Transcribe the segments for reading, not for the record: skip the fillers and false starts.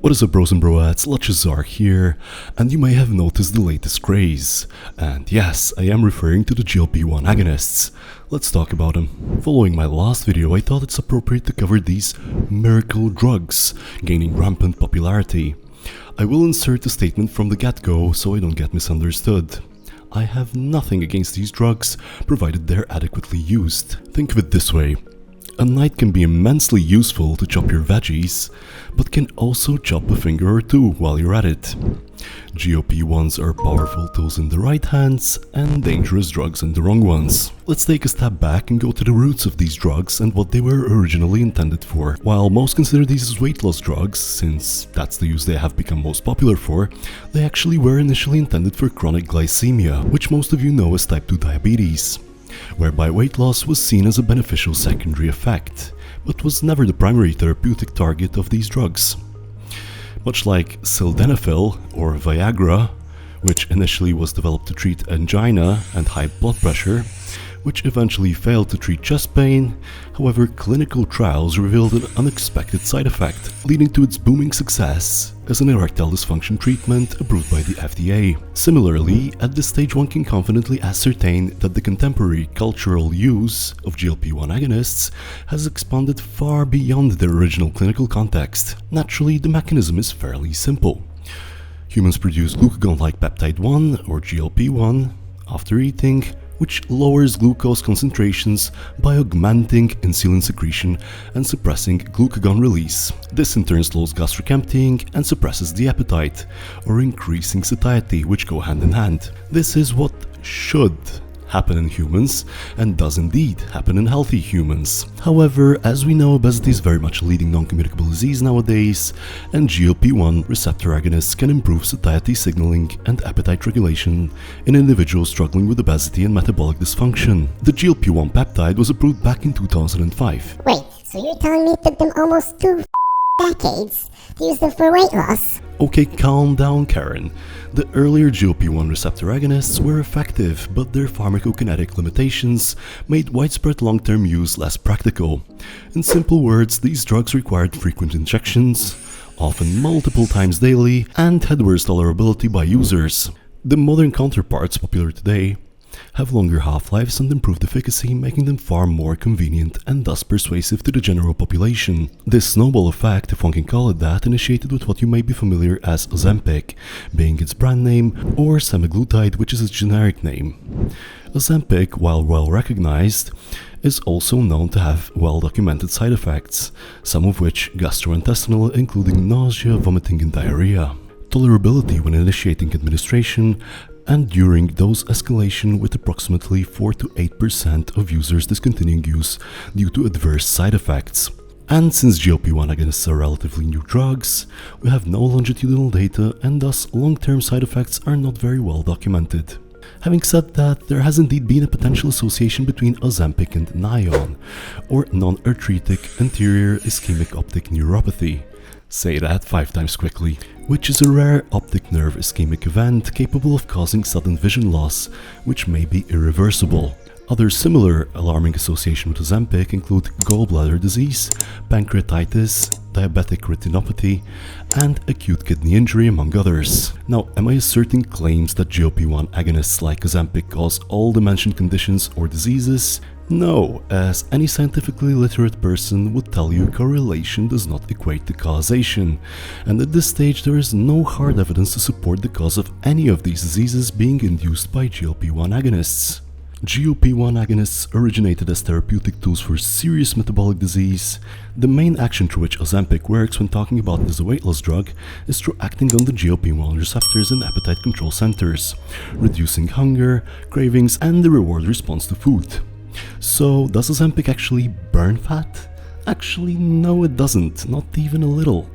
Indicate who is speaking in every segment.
Speaker 1: What is up, bros and broettes? Lachazar here, and you may have noticed the latest craze. And yes, I am referring to the GLP1 agonists. Let's talk about them. Following my last video, I thought it's appropriate to cover these miracle drugs gaining rampant popularity. I will insert a statement from the get-go so I don't get misunderstood. I have nothing against these drugs, provided they're adequately used. Think of it this way. A knife can be immensely useful to chop your veggies, but can also chop a finger or two while you're at it. GLP1s are powerful tools in the right hands and dangerous drugs in the wrong ones. Let's take a step back and go to the roots of these drugs and what they were originally intended for. While most consider these as weight loss drugs, since that's the use they have become most popular for, they actually were initially intended for chronic glycemia, which most of you know as type 2 diabetes, whereby weight loss was seen as a beneficial secondary effect, but was never the primary therapeutic target of these drugs. Much like sildenafil or Viagra, which initially was developed to treat angina and high blood pressure, which eventually failed to treat chest pain. However, clinical trials revealed an unexpected side effect, leading to its booming success as an erectile dysfunction treatment approved by the FDA. Similarly, at this stage one can confidently ascertain that the contemporary cultural use of GLP1 agonists has expanded far beyond their original clinical context. Naturally, the mechanism is fairly simple. Humans produce glucagon-like peptide 1 or GLP1 after eating, which lowers glucose concentrations by augmenting insulin secretion and suppressing glucagon release. This in turn slows gastric emptying and suppresses the appetite, or increasing satiety, which go hand in hand. This is what should happen in humans, and does indeed happen in healthy humans. However, as we know, obesity is very much a leading non-communicable disease nowadays, and GLP1 receptor agonists can improve satiety signaling and appetite regulation in individuals struggling with obesity and metabolic dysfunction. The GLP1 peptide was approved back in 2005.
Speaker 2: Wait, so you're telling me it took them almost 2 decades to use them for weight loss?
Speaker 1: Okay, calm down, Karen. The earlier GLP-1 receptor agonists were effective, but their pharmacokinetic limitations made widespread long-term use less practical. In simple words, these drugs required frequent injections, often multiple times daily, and had worse tolerability by users. The modern counterparts popular today have longer half-lives and improved efficacy, making them far more convenient and thus persuasive to the general population. This snowball effect, if one can call it that, initiated with what you may be familiar as Ozempic, being its brand name, or semaglutide, which is its generic name. Ozempic, while well recognized, is also known to have well-documented side effects, some of which gastrointestinal, including nausea, vomiting and diarrhea. Tolerability when initiating administration, and during dose escalation, with approximately 4 to 8% of users discontinuing use due to adverse side effects. And since GLP-1 agonists are relatively new drugs, we have no longitudinal data and thus long-term side effects are not very well documented. Having said that, there has indeed been a potential association between Ozempic and NION, or non-arthritic anterior ischemic optic neuropathy. Say that 5 times quickly, which is a rare optic nerve ischemic event capable of causing sudden vision loss, which may be irreversible. Other similar alarming associations with Ozempic include gallbladder disease, pancreatitis, diabetic retinopathy, and acute kidney injury, among others. Now, am I asserting claims that GLP-1 agonists like Ozempic cause all the mentioned conditions or diseases? No, as any scientifically literate person would tell you, correlation does not equate to causation, and at this stage there is no hard evidence to support the cause of any of these diseases being induced by GLP-1 agonists. GLP-1 agonists originated as therapeutic tools for serious metabolic disease. The main action through which Ozempic works when talking about it as a weight loss drug is through acting on the GLP-1 receptors in appetite control centers, reducing hunger, cravings, and the reward response to food. So, does Ozempic actually burn fat? Actually, no, it doesn't, not even a little.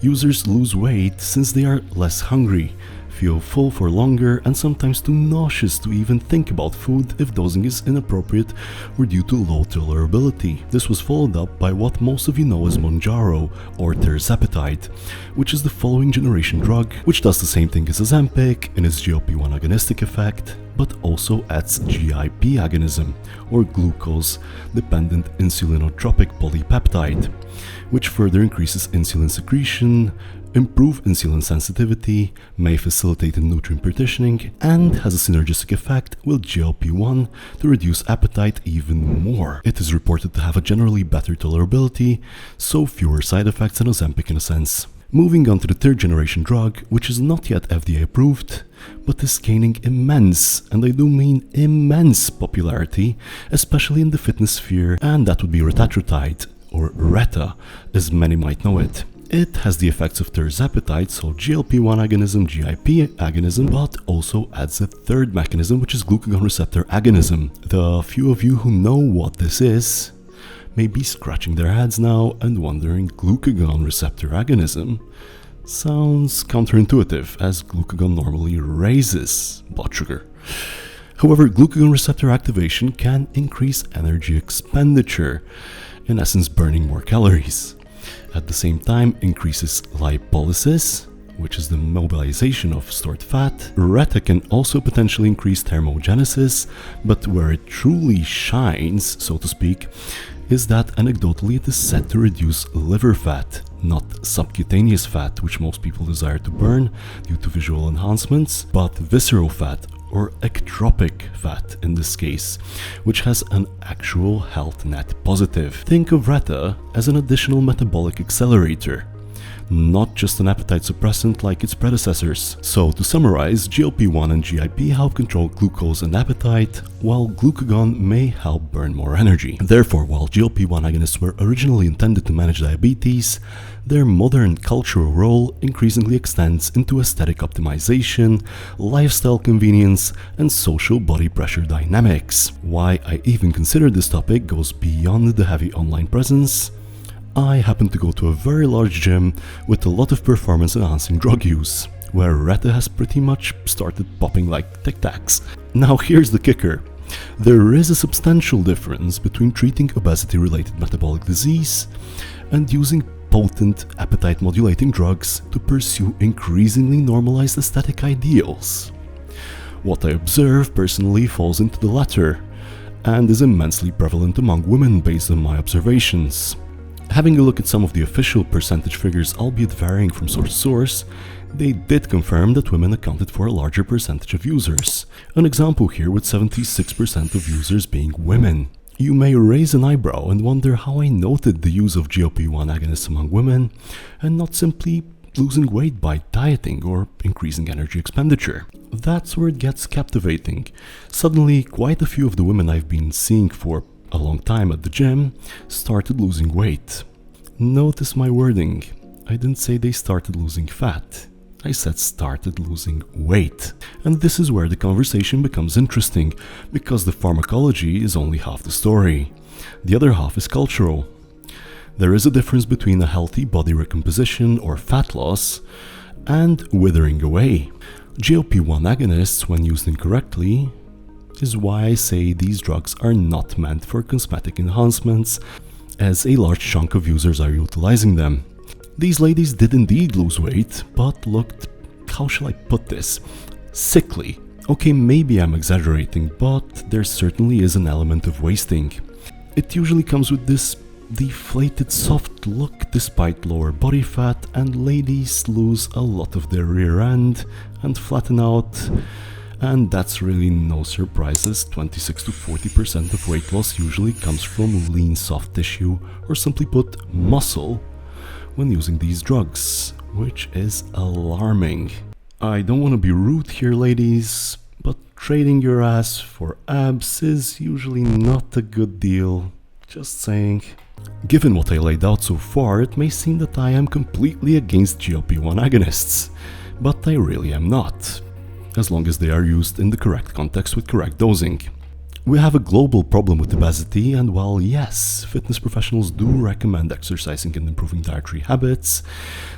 Speaker 1: Users lose weight since they are less hungry, feel full for longer, and sometimes too nauseous to even think about food if dosing is inappropriate or due to low tolerability. This was followed up by what most of you know as Mounjaro or tirzepatide, which is the following generation drug, which does the same thing as Ozempic in its GLP-1 agonistic effect, but also adds GIP agonism, or glucose-dependent insulinotropic polypeptide, which further increases insulin secretion, improve insulin sensitivity, may facilitate nutrient partitioning, and has a synergistic effect with GLP1 to reduce appetite even more. It is reported to have a generally better tolerability, so fewer side effects than Ozempic in a sense. Moving on to the third generation drug, which is not yet FDA approved, but is gaining immense, and I do mean immense, popularity, especially in the fitness sphere, and that would be retatrutide, or Reta, as many might know it. It has the effects of tirzepatide, so GLP1 agonism, GIP agonism, but also adds a third mechanism, which is glucagon receptor agonism. The few of you who know what this is may be scratching their heads now and wondering, glucagon receptor agonism sounds counterintuitive, as glucagon normally raises blood sugar. However, glucagon receptor activation can increase energy expenditure, in essence burning more calories. At the same time, increases lipolysis, which is the mobilization of stored fat. Reta can also potentially increase thermogenesis, but where it truly shines, so to speak, is that anecdotally it is said to reduce liver fat, not subcutaneous fat, which most people desire to burn due to visual enhancements, but visceral fat, or ectropic fat in this case, which has an actual health net positive. Think of Reta as an additional metabolic accelerator, not just an appetite suppressant like its predecessors. So to summarize, GLP-1 and GIP help control glucose and appetite, while glucagon may help burn more energy. Therefore, while GLP-1 agonists were originally intended to manage diabetes, their modern cultural role increasingly extends into aesthetic optimization, lifestyle convenience, and social body pressure dynamics. Why I even consider this topic goes beyond the heavy online presence. I happen to go to a very large gym with a lot of performance-enhancing drug use, where Reta has pretty much started popping like Tic Tacs. Now here's the kicker. There is a substantial difference between treating obesity-related metabolic disease and using potent appetite-modulating drugs to pursue increasingly normalized aesthetic ideals. What I observe personally falls into the latter, and is immensely prevalent among women based on my observations. Having a look at some of the official percentage figures, albeit varying from source to source, they did confirm that women accounted for a larger percentage of users. An example here with 76% of users being women. You may raise an eyebrow and wonder how I noted the use of GLP-1 agonists among women and not simply losing weight by dieting or increasing energy expenditure. That's where it gets captivating. Suddenly, quite a few of the women I've been seeing for a long time at the gym started losing weight. Notice my wording. I didn't say they started losing fat. I said started losing weight. And this is where the conversation becomes interesting, because the pharmacology is only half the story. The other half is cultural. There is a difference between a healthy body recomposition or fat loss and withering away. GLP-1 agonists, when used incorrectly, is why I say these drugs are not meant for cosmetic enhancements, as a large chunk of users are utilizing them. These ladies did indeed lose weight, but looked, how shall I put this, sickly. Okay, maybe I'm exaggerating, but there certainly is an element of wasting. It usually comes with this deflated soft look despite lower body fat, and ladies lose a lot of their rear end and flatten out. And that's really no surprise, as 26 to 40% of weight loss usually comes from lean soft tissue, or simply put, muscle, when using these drugs, which is alarming. I don't want to be rude here, ladies, but trading your ass for abs is usually not a good deal. Just saying. Given what I laid out so far, it may seem that I am completely against GLP-1 agonists, but I really am not, as long as they are used in the correct context with correct dosing. We have a global problem with obesity, and while yes, fitness professionals do recommend exercising and improving dietary habits,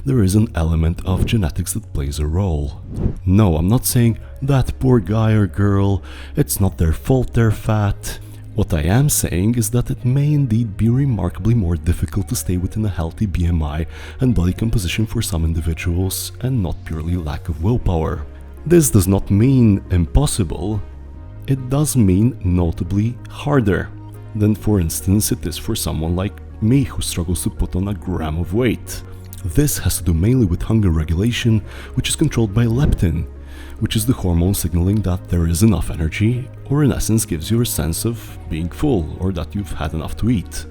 Speaker 1: there is an element of genetics that plays a role. No, I'm not saying that poor guy or girl, it's not their fault they're fat. What I am saying is that it may indeed be remarkably more difficult to stay within a healthy BMI and body composition for some individuals, and not purely lack of willpower. This does not mean impossible, it does mean notably harder than, for instance, it is for someone like me who struggles to put on a gram of weight. This has to do mainly with hunger regulation, which is controlled by leptin, which is the hormone signaling that there is enough energy, or in essence gives you a sense of being full or that you've had enough to eat.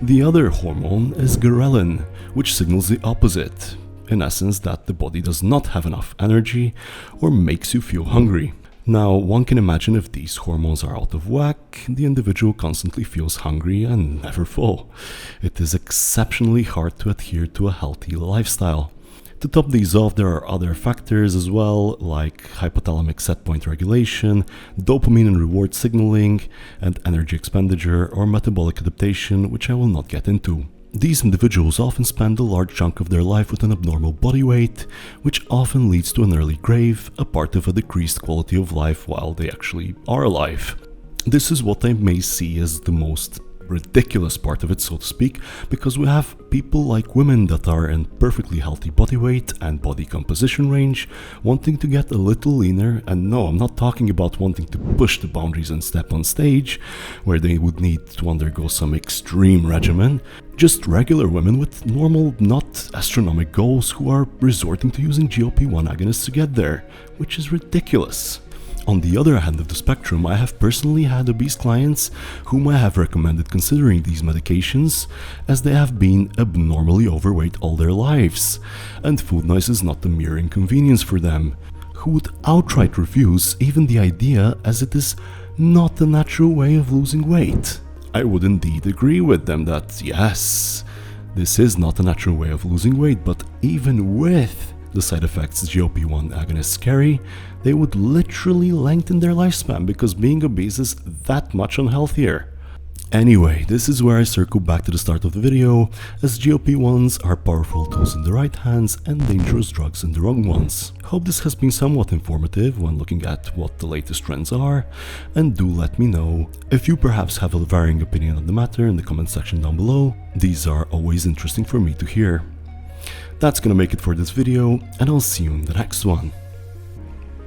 Speaker 1: The other hormone is ghrelin, which signals the opposite, in essence that the body does not have enough energy or makes you feel hungry. Now, one can imagine if these hormones are out of whack, the individual constantly feels hungry and never full. It is exceptionally hard to adhere to a healthy lifestyle. To top these off, there are other factors as well, like hypothalamic set point regulation, dopamine and reward signaling, and energy expenditure or metabolic adaptation, which I will not get into. These individuals often spend a large chunk of their life with an abnormal body weight, which often leads to an early grave, a part of a decreased quality of life while they actually are alive. This is what I may see as the most ridiculous part of it, so to speak, because we have people like women that are in perfectly healthy body weight and body composition range wanting to get a little leaner, and no, I'm not talking about wanting to push the boundaries and step on stage where they would need to undergo some extreme regimen. Just regular women with normal, not astronomical goals who are resorting to using GLP1 agonists to get there, which is ridiculous. On the other end of the spectrum, I have personally had obese clients whom I have recommended considering these medications, as they have been abnormally overweight all their lives, and food noise is not a mere inconvenience for them, who would outright refuse even the idea, as it is not the natural way of losing weight. I would indeed agree with them that yes, this is not a natural way of losing weight, but even with the side effects GLP1 agonists carry, they would literally lengthen their lifespan because being obese is that much unhealthier. Anyway, this is where I circle back to the start of the video, as GLP1s are powerful tools in the right hands and dangerous drugs in the wrong ones. Hope this has been somewhat informative when looking at what the latest trends are, and do let me know if you perhaps have a varying opinion on the matter in the comment section down below. These are always interesting for me to hear. That's gonna make it for this video, and I'll see you in the next one.